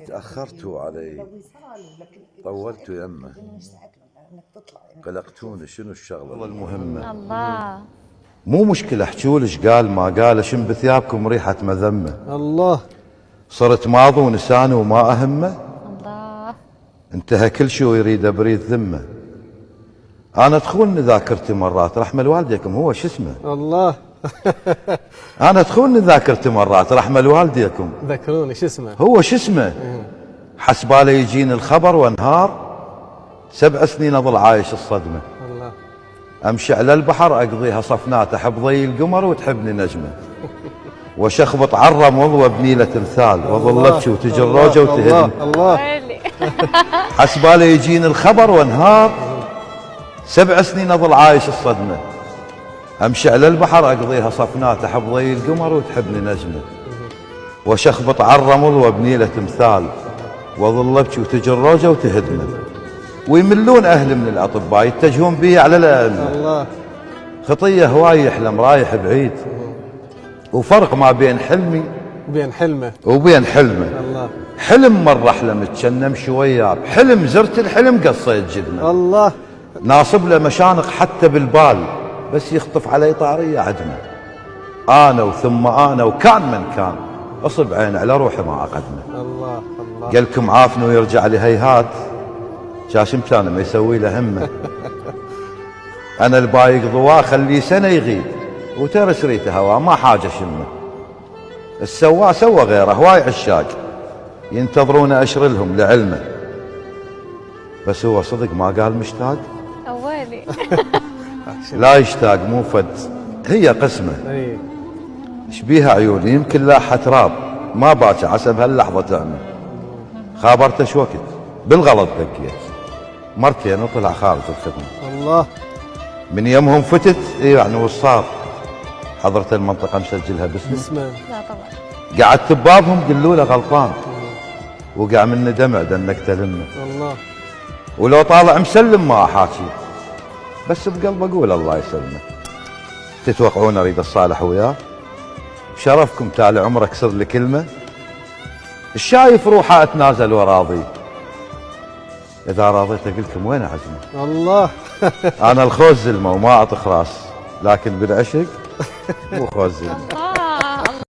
تأخرتوا علي، طولتوا يمه، قلقتوني. شنو الشغلة المهمة؟ الله مو مشكلة، احجولش قال ما قال، اشم بثيابكم ريحة مذمة. الله صرت ماضي ونساني وما أهمه. الله انتهى كل شيء ويريد بريد ذمة. أنا تخونني ذاكرتي مرات، رحمة والديكم هو شو اسمه؟ الله أنا تخونني ذاكرتي مرات، رحمة والديكم ذكروني شو اسمه؟ هو شو اسمه؟ حسباله يجيني الخبر وانهار، 7 سنين أظل عايش الصدمة. الله أمشي على البحر أقضيها صفنات، أحب ضي القمر وتحبني نجمة، وشخبط عالرمل وابني له تمثال، واظل ابكي وتجي الروجه وتهدني. الله حسباله يجيني الخبر وانهار، 7 سنين أظل عايش الصدمة. أمشي على البحر أقضيها صفنات، أحب ضي القمر وتحبني نجمة، وشخبط عالرمل وابني له تمثال، واظل ابكي وتجي الروجه وتهدني. ويملون أهلي من الأطباء، يتجهون بي على الأئمة. الله خطية هواي يحلم رايح بعيد، وفرق ما بين حلمي بين حلمه وبين حلمه. الله حلم مرة حلمت كنا امشي وياه، بحلم زرت الحلم قصيت جدمه. الله ناصب له مشانق حتى بالبال، بس يخطف علي طارية عدمه. أنا وثم أنا وكان من كان، أصب عين على روحي ما أقدمه. الله الله قالكم عافني ويرجع لي هيهات، شاشمت أنا ما يسوي له همه. أنا البايق ضواه خليه سنة يغيب، وترس ريته هوا ما حاجة شمه. السوا سوى غيره، هواي عشاق ينتظرون أشر لهم لعلمه، بس هو صدق ما قال مشتاق. أولي لا يشتاق مو فد، هي قسمه. اي شبيها عيوني يمكن لاحة تراب، ما باكى عسى بهاللحظة تعمل. خابرته شو وقت بالغلط دقيت، مرتين وطلع خارج الخدمة. الله من يمهم فتت يعني وصار، حضرت المنطقة مسجلها باسمي. اسمه لا طبعا. قعدت ببابهم قالوا له غلطان، وقع مني دمع دنكت لمه. الله ولو طالع مسلم ما احاكي، بس بقلب اقول الله يسلمه. تتوقعون اريد الصالح وياه؟ بشرفكم تالي عمر اكسر لي كلمه، الشايف روحه اتنازل وراضي. اذا راضيت اقول لكم وين عزمه؟ الله انا الخوز زلمه وما اعطي خراس، لكن بالعشق مو خوز زلمه.